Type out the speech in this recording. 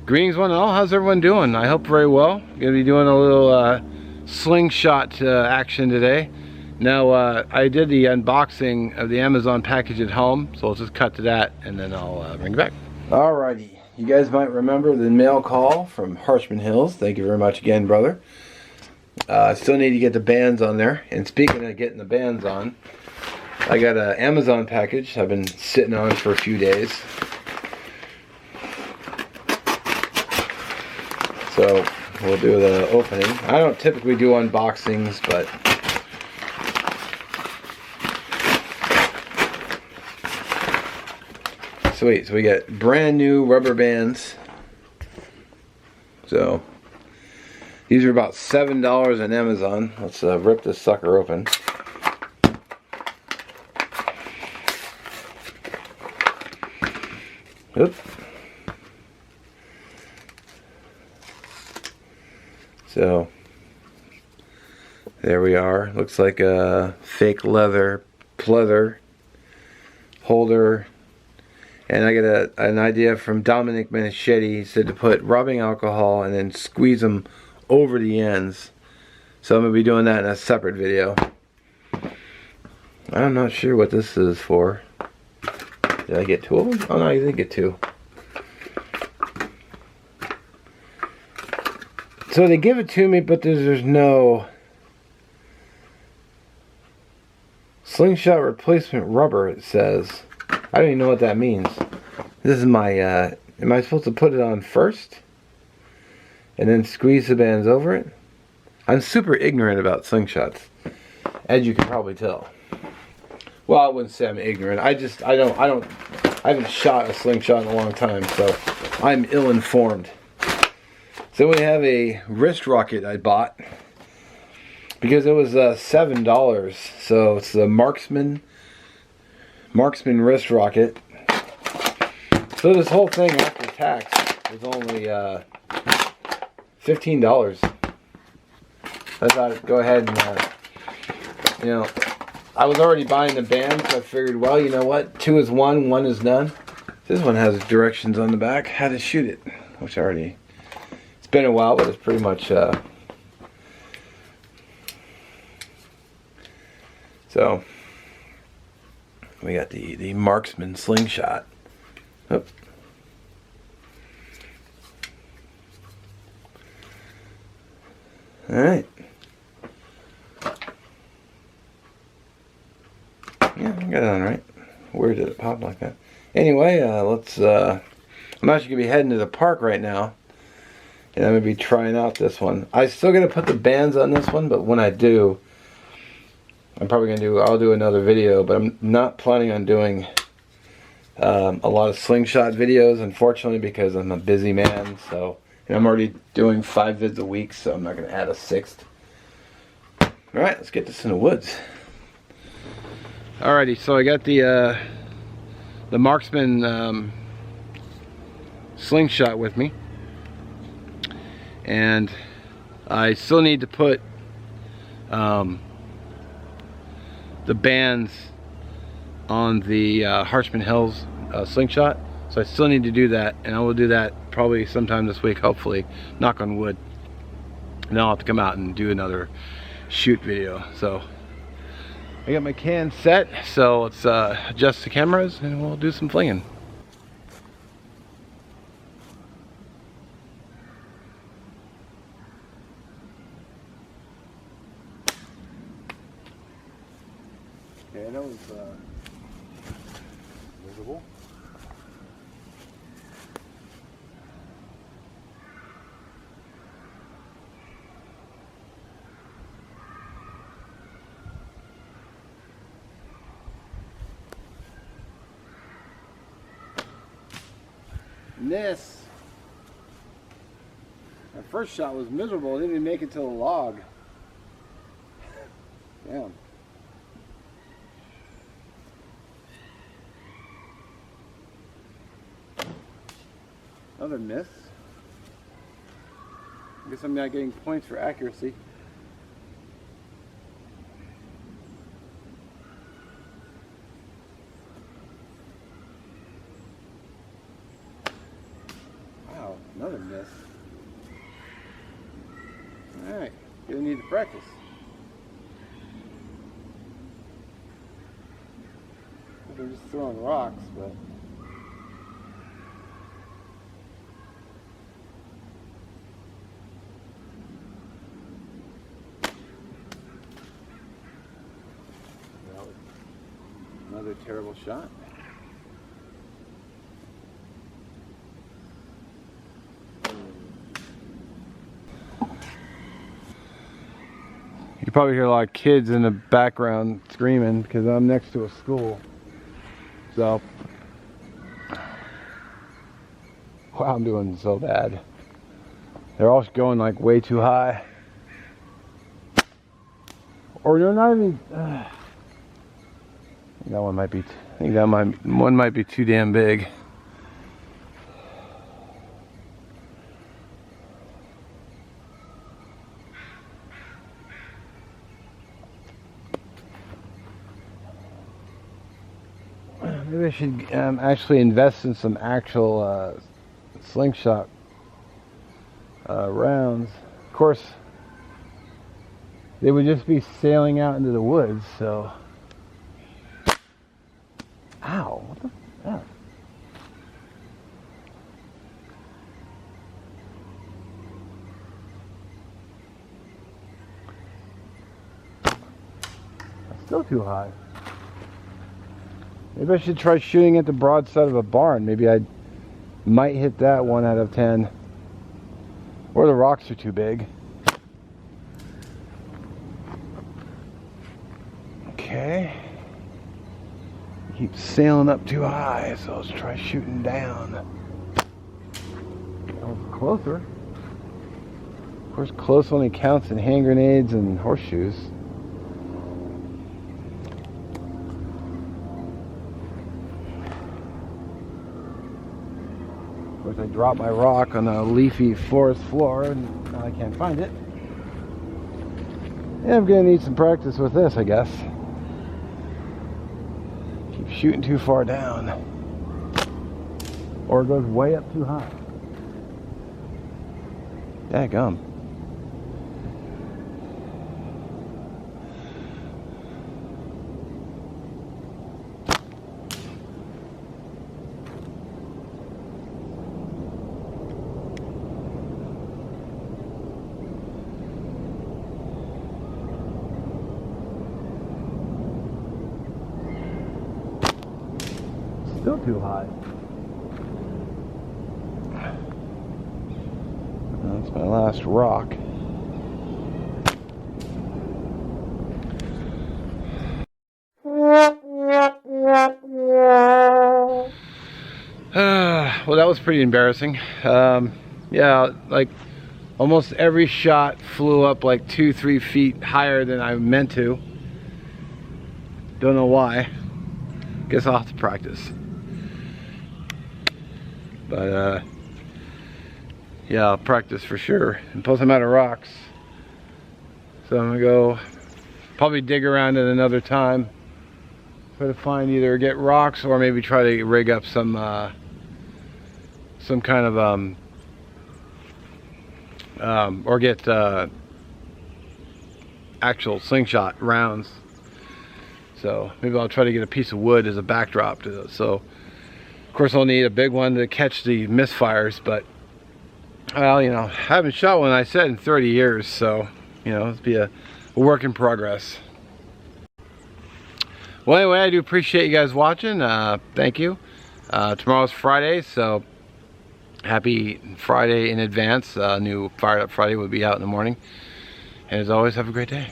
Greetings one and all, how's everyone doing? I hope very well. Gonna be doing a little slingshot action today. Now I did the unboxing of the Amazon package at home, so let's just cut to that and then I'll bring it back. Alrighty, you guys might remember the mail call from Harshman Hills. Thank you very much again, brother. I still need to get the bands on there, and speaking of getting the bands on, I got an Amazon package I've been sitting on for a few days. So we'll do the opening. I don't typically do unboxings, but sweet. So we got brand new rubber bands. So these are about $7 on Amazon. Let's rip this sucker open. Oop. So there we are. Looks like a fake leather pleather holder. And I get an idea from Dominic Manichetti. He said to put rubbing alcohol and then squeeze them over the ends. So I'm going to be doing that in a separate video. I'm not sure what this is for. Did I get two of them? Oh no, I didn't get two. So they give it to me, but there's no slingshot replacement rubber, it says. I don't even know what that means. This is my, am I supposed to put it on first? And then squeeze the bands over it? I'm super ignorant about slingshots, as you can probably tell. Well, I wouldn't say I'm ignorant. I haven't shot a slingshot in a long time, so I'm ill-informed. So we have a wrist rocket I bought because it was $7. So it's the Marksman wrist rocket. So this whole thing after tax was only $15. I thought I'd go ahead and you know, I was already buying the band, so I figured, well, you know what, 2 is 1, 1 is none. This one has directions on the back how to shoot it, which I already. It's been a while, but it's pretty much so we got the Marksman Slingshot. Oop. All right. Yeah, I got it on right. Where did it pop like that? Anyway, let's. I'm actually gonna be heading to the park right now. And I'm going to be trying out this one. I'm still going to put the bands on this one, but when I do, I'm probably going to I'll do another video, but I'm not planning on doing a lot of slingshot videos, unfortunately, because I'm a busy man. So, and I'm already doing 5 vids a week, so I'm not going to add a 6th. Alright, let's get this in the woods. Alrighty, so I got the Marksman Slingshot with me. And I still need to put the bands on the Harshman Hills slingshot. So I still need to do that, and I will do that probably sometime this week, hopefully. Knock on wood. And then I'll have to come out and do another shoot video. So I got my can set, so let's adjust the cameras and we'll do some flinging. Okay, that was visible. And this, my first shot was miserable. I didn't even make it to the log. Damn. Another miss. I guess I'm not getting points for accuracy. Wow, another You need to practice. They're just throwing rocks, but another terrible shot. You probably hear a lot of kids in the background screaming because I'm next to a school. So, wow, I'm doing so bad. They're all going like way too high. Or they're not even. I think that one might be. I think that one might be too damn big. Maybe I should actually invest in some actual slingshot rounds. Of course, they would just be sailing out into the woods, so. Ow, what the fuck? That's still too high. Maybe I should try shooting at the broadside of a barn. Maybe I might hit that 1 out of 10. Or the rocks are too big. Okay. Keep sailing up too high, so let's try shooting down. That was closer. Of course, close only counts in hand grenades and horseshoes. Of course, I dropped my rock on a leafy forest floor and now I can't find it. Yeah, I'm gonna need some practice with this, I guess. Keep shooting too far down. Or it goes way up too high. Daggum. Still too high. That's my last rock. Well, that was pretty embarrassing. Yeah, like almost every shot flew up like 2-3 feet higher than I meant to. Don't know why. Guess I'll have to practice. But yeah, I'll practice for sure. And plus I'm out of rocks, so I'm gonna go probably dig around at another time, try to find either get rocks or maybe try to rig up some kind of or get actual slingshot rounds. So maybe I'll try to get a piece of wood as a backdrop to those. So of course I'll need a big one to catch the misfires, but well, you know, I haven't shot one, I said, in 30 years, so you know, it'll be a work in progress. Well, anyway, I do appreciate you guys watching. Thank you. Tomorrow's Friday, so happy Friday in advance. New Fired Up Friday will be out in the morning. And as always, have a great day.